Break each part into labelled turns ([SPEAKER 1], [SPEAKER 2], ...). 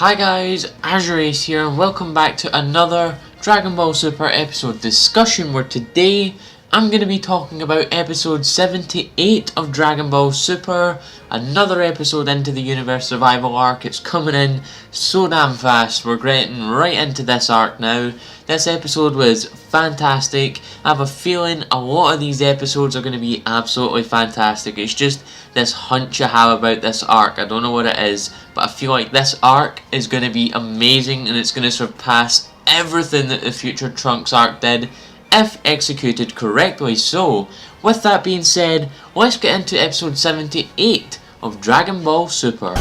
[SPEAKER 1] Hi guys, AzureAce here and welcome back to another Dragon Ball Super episode discussion where today I'm going to be talking about episode 78 of Dragon Ball Super, another episode into the universe survival arc. It's coming in so damn fast, we're getting right into this arc now. This episode was fantastic. I have a feeling a lot of these episodes are going to be absolutely fantastic. It's just this hunch I have about this arc. I don't know what it is, but I feel like this arc is going to be amazing and it's going to surpass everything that the Future Trunks arc did, if executed correctly. So, with that being said, let's get into episode 78 of Dragon Ball Super.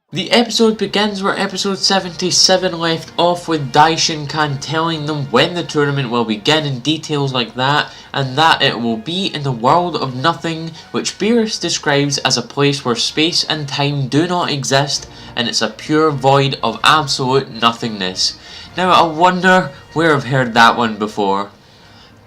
[SPEAKER 1] The episode begins where episode 77 left off with Zen-chan telling them when the tournament will begin and details like that, and that it will be in the world of nothing, which Beerus describes as a place where space and time do not exist and it's a pure void of absolute nothingness. Now I wonder where I've heard that one before.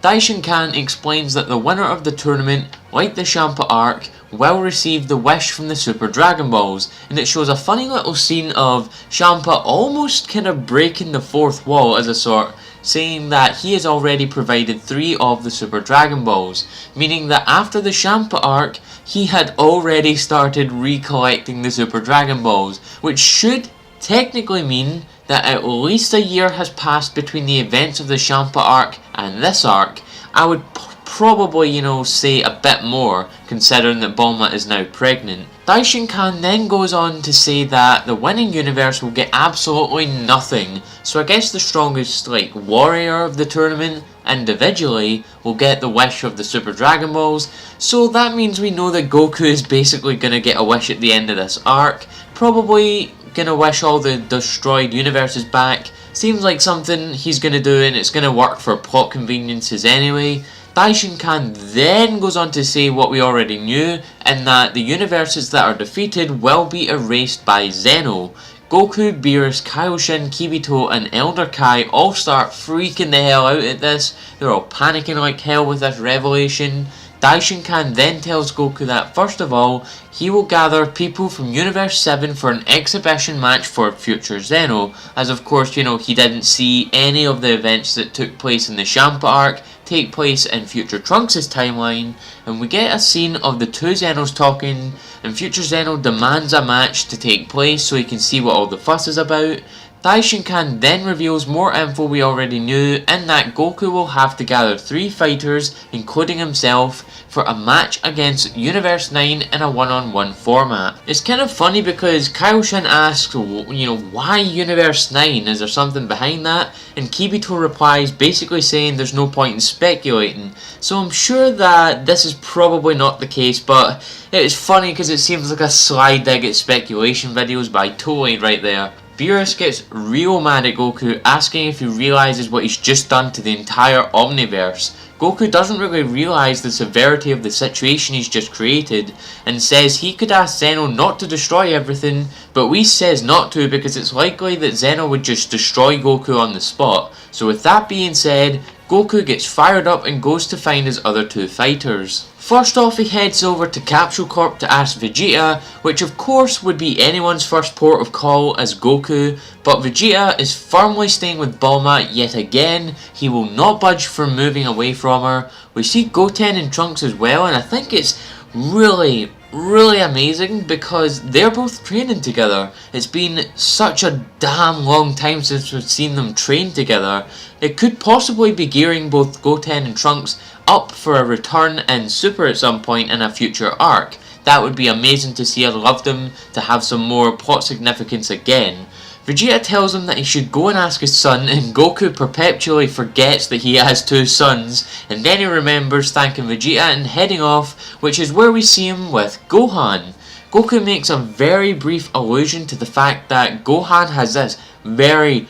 [SPEAKER 1] Zen-chan explains that the winner of the tournament, like the Champa arc, will receive the wish from the Super Dragon Balls, and it shows a funny little scene of Champa almost kind of breaking the fourth wall as a sort, saying that he has already provided 3 of the Super Dragon Balls, meaning that after the Champa arc, he had already started recollecting the Super Dragon Balls, which should technically mean that at least a year has passed between the events of the Champa arc and this arc. I would probably, say a bit more, considering that Bulma is now pregnant. Zen-chan then goes on to say that the winning universe will get absolutely nothing, so I guess the strongest, warrior of the tournament, individually, will get the wish of the Super Dragon Balls, so that means we know that Goku is basically gonna get a wish at the end of this arc, probably gonna wish all the destroyed universes back. Seems like something he's gonna do and it's gonna work for plot conveniences anyway. Zen-chan then goes on to say what we already knew, in that the universes that are defeated will be erased by Zeno. Goku, Beerus, Kaioshin, Kibito and Elder Kai all start freaking the hell out at this. They're all panicking like hell with this revelation. Zen-chan then tells Goku that first of all, he will gather people from Universe 7 for an exhibition match for future Zeno, as of course, he didn't see any of the events that took place in the Champa arc take place in Future Trunks' timeline, and we get a scene of the two Zenos talking, and future Zeno demands a match to take place so he can see what all the fuss is about. Zen-chan then reveals more info we already knew, in that Goku will have to gather 3 fighters, including himself, for a match against Universe 9 in a one-on-one format. It's kind of funny because Kaioshin asks, why Universe 9? Is there something behind that? And Kibito replies basically saying there's no point in speculating. So I'm sure that this is probably not the case, but it's funny because it seems like a sly dig at speculation videos, but I totally right there. Beerus gets real mad at Goku, asking if he realises what he's just done to the entire Omniverse. Goku doesn't really realise the severity of the situation he's just created, and says he could ask Zeno not to destroy everything, but Whis says not to because it's likely that Zeno would just destroy Goku on the spot. So with that being said, Goku gets fired up and goes to find his other 2 fighters. First off, he heads over to Capsule Corp to ask Vegeta, which of course would be anyone's first port of call as Goku, but Vegeta is firmly staying with Bulma yet again. He will not budge from moving away from her. We see Goten and Trunks as well, and I think it's really amazing because they're both training together. It's been such a damn long time since we've seen them train together. It could possibly be gearing both Goten and Trunks up for a return in Super at some point in a future arc. That would be amazing to see. I'd love them to have some more plot significance again. Vegeta tells him that he should go and ask his son, and Goku perpetually forgets that he has 2 sons, and then he remembers thanking Vegeta and heading off, which is where we see him with Gohan. Goku makes a very brief allusion to the fact that Gohan has this very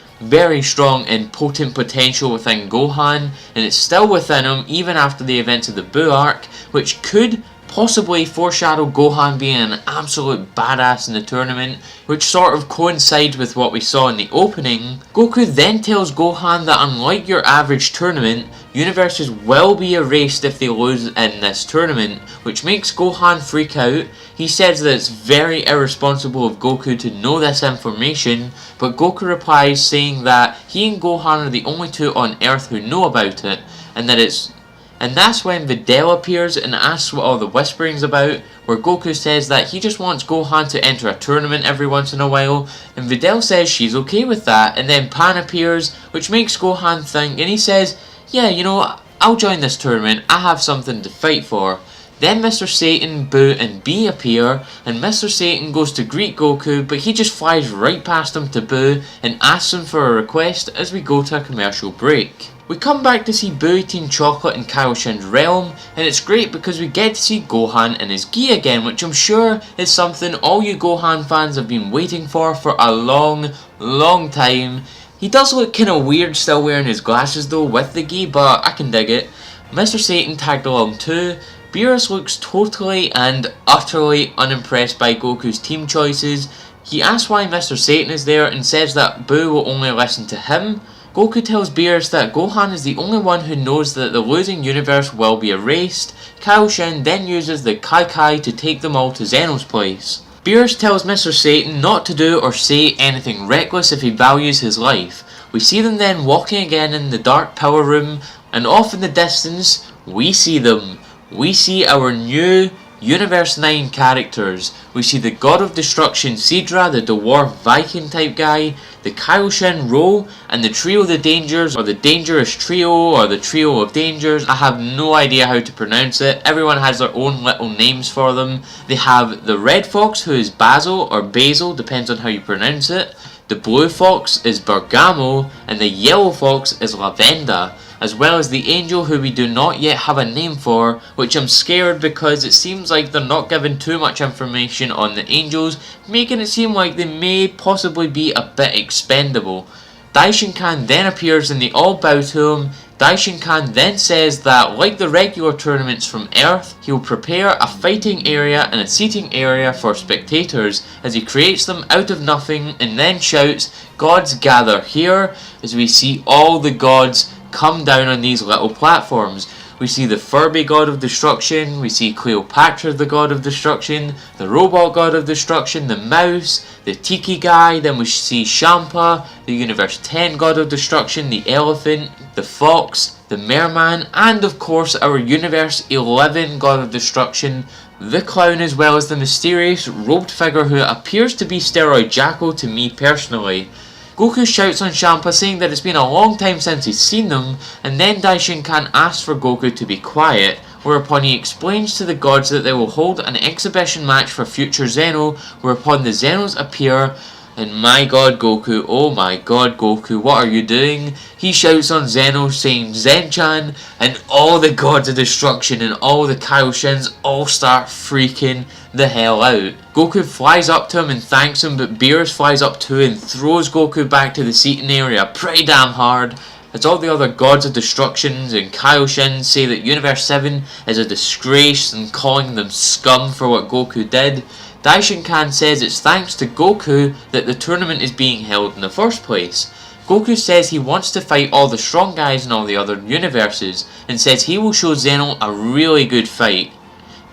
[SPEAKER 1] strong and potent potential within Gohan, and it's still within him even after the events of the Buu arc, which could possibly foreshadow Gohan being an absolute badass in the tournament, which sort of coincides with what we saw in the opening. Goku then tells Gohan that unlike your average tournament, universes will be erased if they lose in this tournament, which makes Gohan freak out. He says that it's very irresponsible of Goku to know this information, but Goku replies saying that he and Gohan are the only two on Earth who know about it, and that's when Videl appears and asks what all the whispering's about, where Goku says that he just wants Gohan to enter a tournament every once in a while, and Videl says she's okay with that, and then Pan appears, which makes Gohan think, and he says, yeah, you know, I'll join this tournament, I have something to fight for. Then Mr. Satan, Boo and Bee appear, and Mr. Satan goes to greet Goku, but he just flies right past him to Boo and asks him for a request as we go to a commercial break. We come back to see Boo eating chocolate in Kaioshin's realm, and it's great because we get to see Gohan and his gi again, which I'm sure is something all you Gohan fans have been waiting for a long time. He does look kinda weird still wearing his glasses though with the gi, but I can dig it. Mr. Satan tagged along too. Beerus looks totally and utterly unimpressed by Goku's team choices. He asks why Mr. Satan is there and says that Boo will only listen to him. Goku tells Beerus that Gohan is the only one who knows that the losing universe will be erased. Kaioshin then uses the Kai to take them all to Zeno's place. Beerus tells Mr. Satan not to do or say anything reckless if he values his life. We see them then walking again in the dark power room, and off in the distance, we see them. We see our new Universe 9 characters. We see the God of Destruction Sidra, the dwarf Viking type guy, the Kaioshin Ro, and the Trio of the Dangers, or the Dangerous Trio, or the Trio of Dangers. I have no idea how to pronounce it. Everyone has their own little names for them. They have the Red Fox, who is Basil, or Basil, depends on how you pronounce it. The Blue Fox is Bergamo, and the Yellow Fox is Lavenda, as well as the Angel, who we do not yet have a name for, which I'm scared because it seems like they're not giving too much information on the Angels, making it seem like they may possibly be a bit expendable. Daishin-kan then appears and they all bow to him. Daishin-kan then says that, like the regular tournaments from Earth, he will prepare a fighting area and a seating area for spectators as he creates them out of nothing, and then shouts, "Gods gather here," as we see all the gods come down on these little platforms. We see the Furby God of Destruction, we see Cleopatra the God of Destruction, the Robot God of Destruction, the Mouse, the Tiki Guy, then we see Champa, the Universe 10 God of Destruction, the Elephant, the Fox, the Merman, and of course our Universe 11 God of Destruction, the Clown, as well as the mysterious robed figure who appears to be Steroid Jacko to me personally. Goku shouts on Champa saying that it's been a long time since he's seen them, and then Daishin-kan asks for Goku to be quiet, whereupon he explains to the gods that they will hold an exhibition match for future Zeno, whereupon the Zenos appear, and my god Goku, oh my god Goku, what are you doing? He shouts on Zeno saying Zen-chan, and all the gods of destruction and all the Kaioshins all start freaking the hell out. Goku flies up to him and thanks him, but Beerus flies up too and throws Goku back to the seating area pretty damn hard, as all the other gods of destructions and Kaioshin say that Universe 7 is a disgrace and calling them scum for what Goku did. Daishin-kan says it's thanks to Goku that the tournament is being held in the first place. Goku says he wants to fight all the strong guys in all the other universes, and says he will show Zeno a really good fight.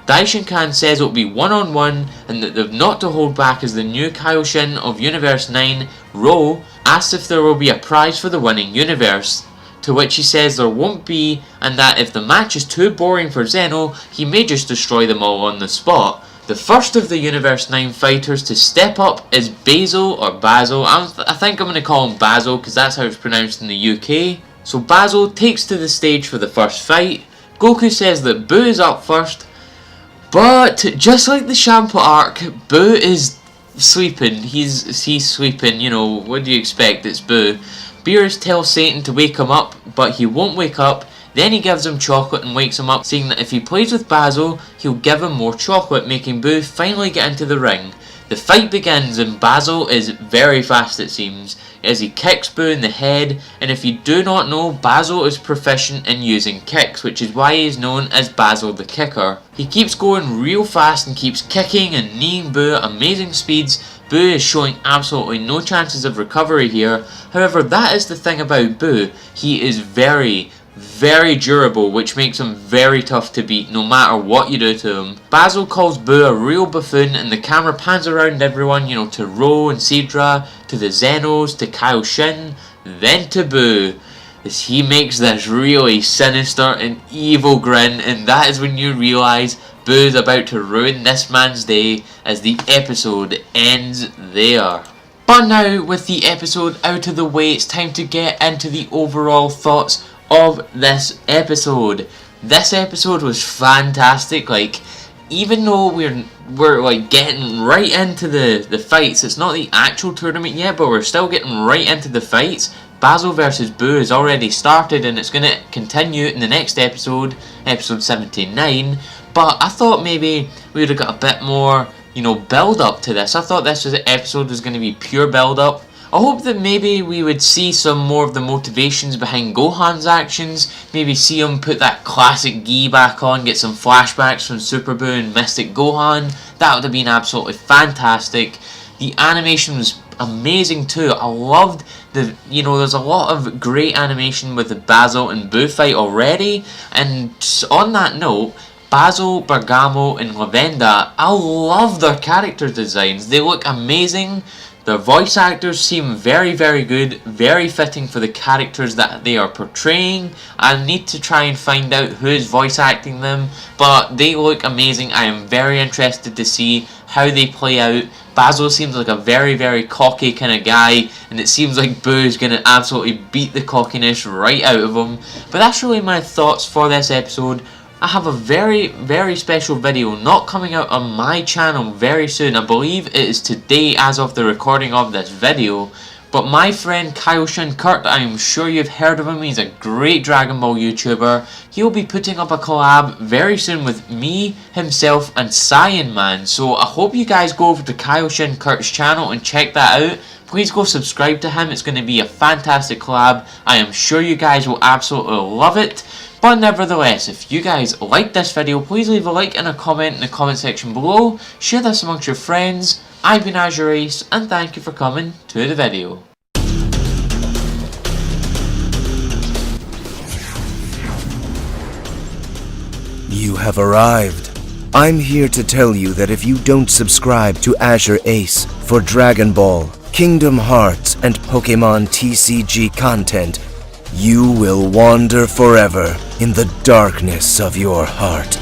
[SPEAKER 1] Daishin-kan says it will be one-on-one, and that they've not to hold back as the new Kaioshin of Universe 9, Ro, asks if there will be a prize for the winning universe, to which he says there won't be, and that if the match is too boring for Zeno, he may just destroy them all on the spot. The first of the Universe 9 fighters to step up is Basil, or Basil. I think I'm going to call him Basil because that's how it's pronounced in the UK. So Basil takes to the stage for the first fight. Goku says that Boo is up first, but just like the Champa arc, Boo is sleeping. He's sleeping, you know, what do you expect, it's Boo. Beerus tells Satan to wake him up, but he won't wake up. Then he gives him chocolate and wakes him up, saying that if he plays with Basil, he'll give him more chocolate, making Boo finally get into the ring. The fight begins and Basil is very fast, it seems, as he kicks Boo in the head, and if you do not know, Basil is proficient in using kicks, which is why he is known as Basil the Kicker. He keeps going real fast and keeps kicking and kneeing Boo at amazing speeds. Boo is showing absolutely no chances of recovery here. However, that is the thing about Boo. He is very very durable, which makes him very tough to beat no matter what you do to him. Basil calls Boo a real buffoon, and the camera pans around everyone, you know, to Ro and Cedra, to the Zenos, to Kaioshin, then to Boo, as he makes this really sinister and evil grin, and that is when you realise Boo's about to ruin this man's day as the episode ends there. But now, with the episode out of the way, it's time to get into the overall thoughts of this episode. This episode was fantastic. Like, even though we're like getting right into the fights, it's not the actual tournament yet, but we're still getting right into the fights. Basil versus Boo has already started, and it's going to continue in the next episode, episode 79. But I thought maybe we would have got a bit more, you know, build up to this. I thought this episode was going to be pure build up. I hope that maybe we would see some more of the motivations behind Gohan's actions. Maybe see him put that classic gi back on, get some flashbacks from Super Boo and Mystic Gohan. That would have been absolutely fantastic. The animation was amazing too. I loved you know, there's a lot of great animation with the Basil and Boo fight already. And on that note, Basil, Bergamo and Lavenda, I love their character designs. They look amazing. Their voice actors seem very, very good, very fitting for the characters that they are portraying. I need to try and find out who is voice acting them, but they look amazing. I am very interested to see how they play out. Basil seems like a very, very cocky kind of guy, and it seems like Boo is going to absolutely beat the cockiness right out of him. But that's really my thoughts for this episode. I have a very, very special video not coming out on my channel very soon. I believe it is today as of the recording of this video. But my friend Kaioshin Kurt, I am sure you've heard of him. He's a great Dragon Ball YouTuber. He'll be putting up a collab very soon with me, himself and Cyan Man. So I hope you guys go over to Kaioshin Kurt's channel and check that out. Please go subscribe to him. It's going to be a fantastic collab. I am sure you guys will absolutely love it. But nevertheless, if you guys liked this video, please leave a like and a comment in the comment section below. Share this amongst your friends. I've been AzureAce, and thank you for coming to the video.
[SPEAKER 2] You have arrived. I'm here to tell you that if you don't subscribe to AzureAce for Dragon Ball, Kingdom Hearts, and Pokemon TCG content, you will wander forever in the darkness of your heart.